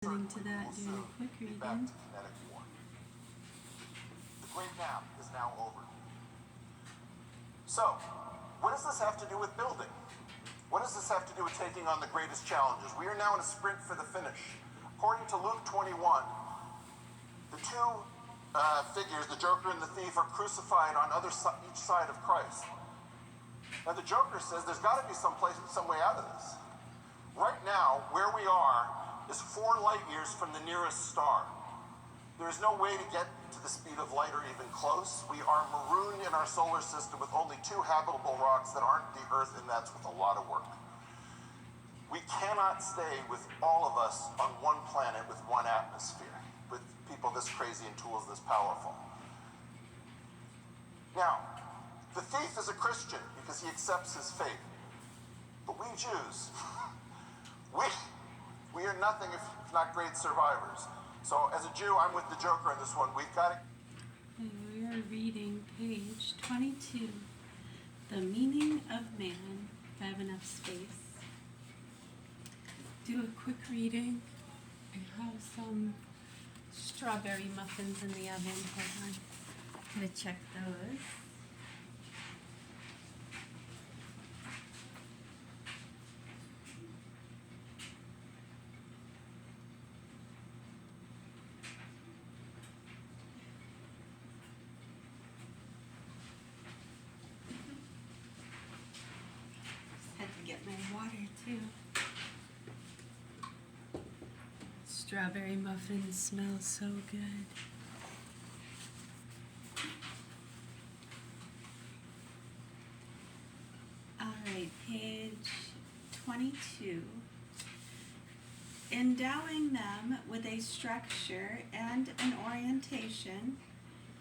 Listening to that during a quick reading. The great nap is now over. So, what does this have to do with building? What does this have to do with taking on the greatest challenges? We are now in a sprint for the finish. According to Luke 21, the two figures, the Joker and the thief, are crucified on each side of Christ. Now the Joker says there's got to be some way out of this. Right now, where we are is 4 light years from the nearest star. There is no way to get to the speed of light or even close. We are marooned in our solar system with only 2 habitable rocks that aren't the Earth, and that's with a lot of work. We cannot stay with all of us on one planet with one atmosphere, with people this crazy and tools this powerful. Now, the thief is a Christian because he accepts his fate. But we Jews, we are nothing if not great survivors. So as a Jew, I'm with the Joker on this one. We've got to... We are reading page 22, The Meaning of Man, if I have enough space. Do a quick reading. I have some strawberry muffins in the oven. Hold on. I'm going to check those. Get my water too. Strawberry muffins smell so good. Alright, page 22. Endowing them with a structure and an orientation,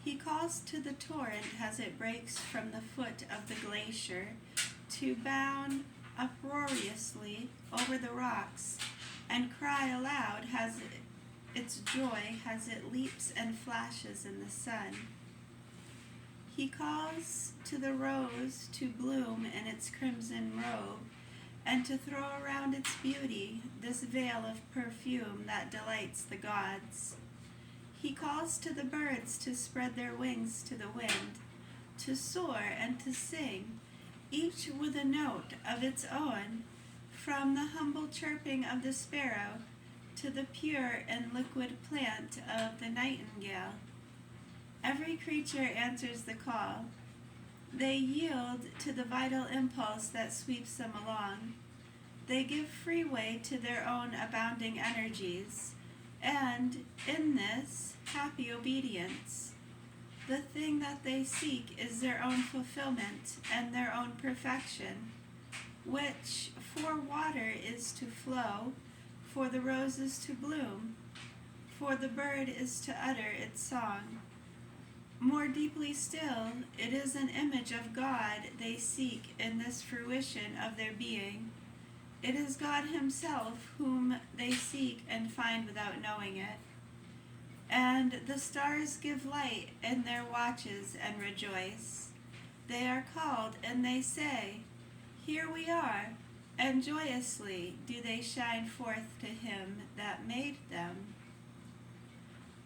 he calls to the torrent as it breaks from the foot of the glacier to bound uproariously over the rocks and cry aloud its joy as it leaps and flashes in the sun. He calls to the rose to bloom in its crimson robe and to throw around its beauty this veil of perfume that delights the gods. He calls to the birds to spread their wings to the wind, to soar and to sing, each with a note of its own, from the humble chirping of the sparrow to the pure and liquid plant of the nightingale. Every creature answers the call. They yield to the vital impulse that sweeps them along. They give free way to their own abounding energies, and in this happy obedience, the thing that they seek is their own fulfillment and their own perfection, which for water is to flow, for the roses to bloom, for the bird is to utter its song. More deeply still, it is an image of God they seek in this fruition of their being. It is God Himself whom they seek and find without knowing it. And the stars give light in their watches and rejoice. They are called and they say, "Here we are," and joyously do they shine forth to Him that made them.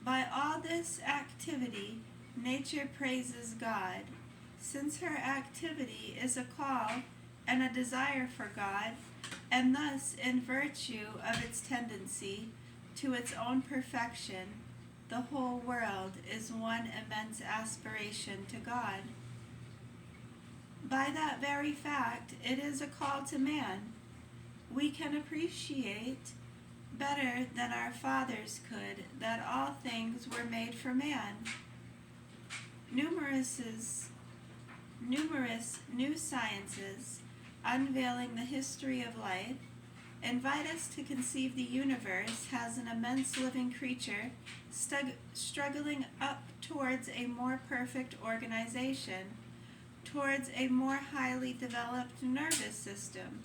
By all this activity, nature praises God, since her activity is a call and a desire for God, and thus in virtue of its tendency to its own perfection, the whole world is one immense aspiration to God. By that very fact, it is a call to man. We can appreciate better than our fathers could that all things were made for man. Numerous new sciences, unveiling the history of life, invite us to conceive the universe as an immense living creature struggling up towards a more perfect organization, towards a more highly developed nervous system,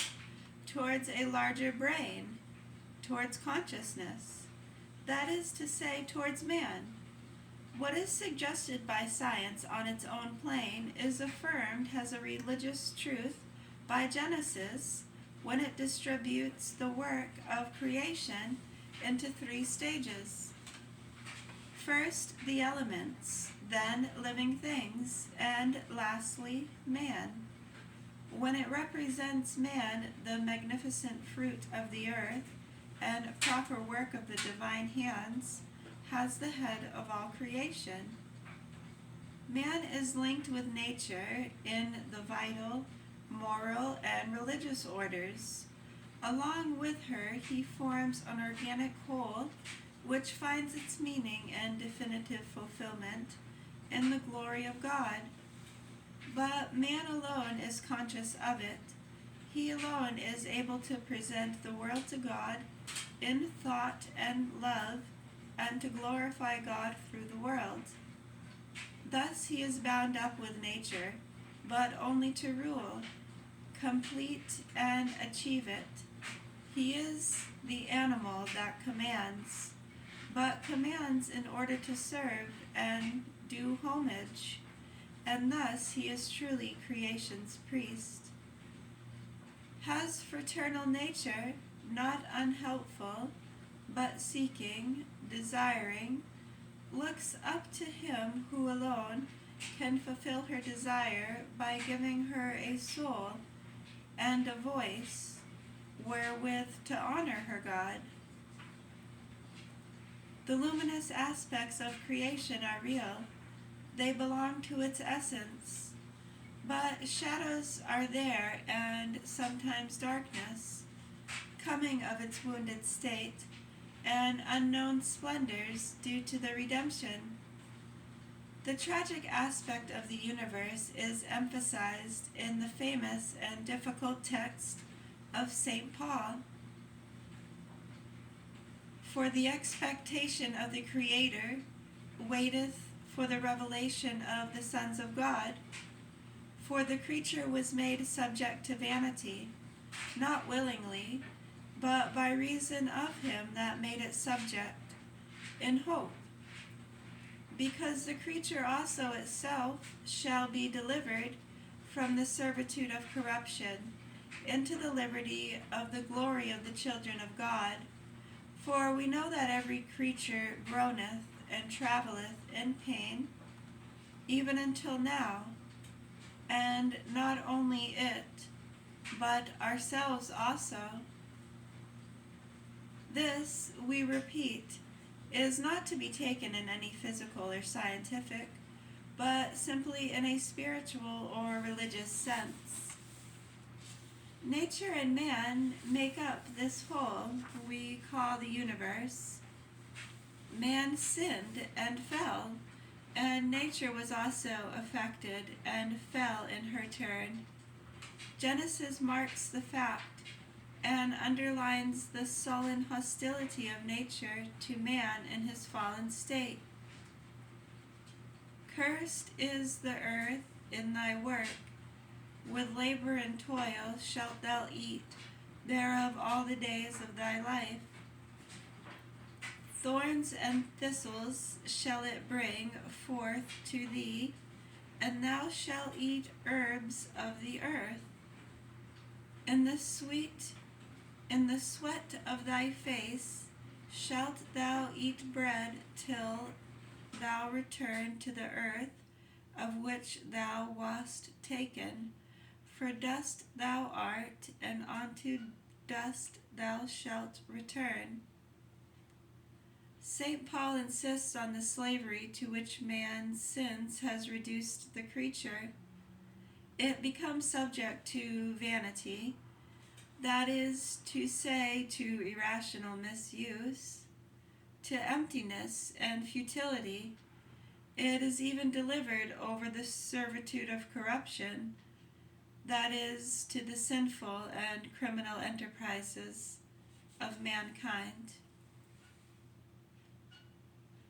towards a larger brain, towards consciousness, that is to say, towards man. What is suggested by science on its own plane is affirmed as a religious truth by Genesis when it distributes the work of creation into three stages. First, the elements, then living things, and lastly, man. When it represents man, the magnificent fruit of the earth and proper work of the divine hands, has the head of all creation. Man is linked with nature in the vital, moral, and religious orders. Along with her, he forms an organic whole which finds its meaning and definitive fulfillment in the glory of God. But man alone is conscious of it. He alone is able to present the world to God in thought and love, and to glorify God through the world. Thus he is bound up with nature, but only to rule, complete, and achieve it. He is the animal that commands, but commands in order to serve and do homage, and thus he is truly creation's priest. Has fraternal nature, not unhelpful, but seeking, desiring, looks up to him who alone can fulfill her desire by giving her a soul and a voice wherewith to honor her God. The luminous aspects of creation are real. They belong to its essence. But shadows are there, and sometimes darkness, coming of its wounded state, and unknown splendors due to the redemption. The tragic aspect of the universe is emphasized in the famous and difficult text of St. Paul. For the expectation of the Creator waiteth for the revelation of the sons of God. For the creature was made subject to vanity, not willingly, but by reason of him that made it subject, in hope. Because the creature also itself shall be delivered from the servitude of corruption into the liberty of the glory of the children of God. For we know that every creature groaneth and travelleth in pain, even until now. And not only it, but ourselves also. This, we repeat, is not to be taken in any physical or scientific, but simply in a spiritual or religious sense. Nature and man make up this whole we call the universe. Man sinned and fell, and nature was also affected and fell in her turn. Genesis marks the fact and underlines the sullen hostility of nature to man in his fallen state. Cursed is the earth in thy work, with labor and toil shalt thou eat thereof all the days of thy life. Thorns and thistles shall it bring forth to thee, and thou shalt eat herbs of the earth. In the sweat of thy face shalt thou eat bread till thou return to the earth of which thou wast taken. For dust thou art, and unto dust thou shalt return. St. Paul insists on the slavery to which man's sins has reduced the creature. It becomes subject to vanity, that is to say, to irrational misuse, to emptiness and futility. It is even delivered over the servitude of corruption, that is, to the sinful and criminal enterprises of mankind.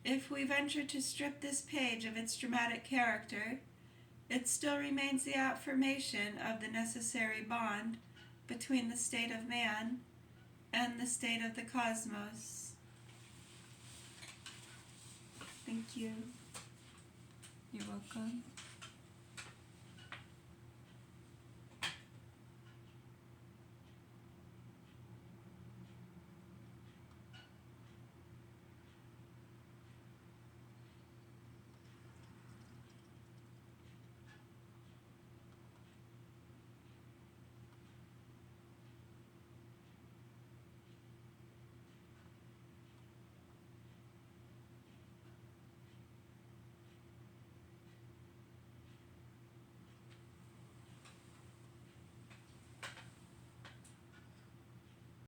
If we venture to strip this page of its dramatic character, it still remains the affirmation of the necessary bond between the state of man and the state of the cosmos. Thank you. You're welcome.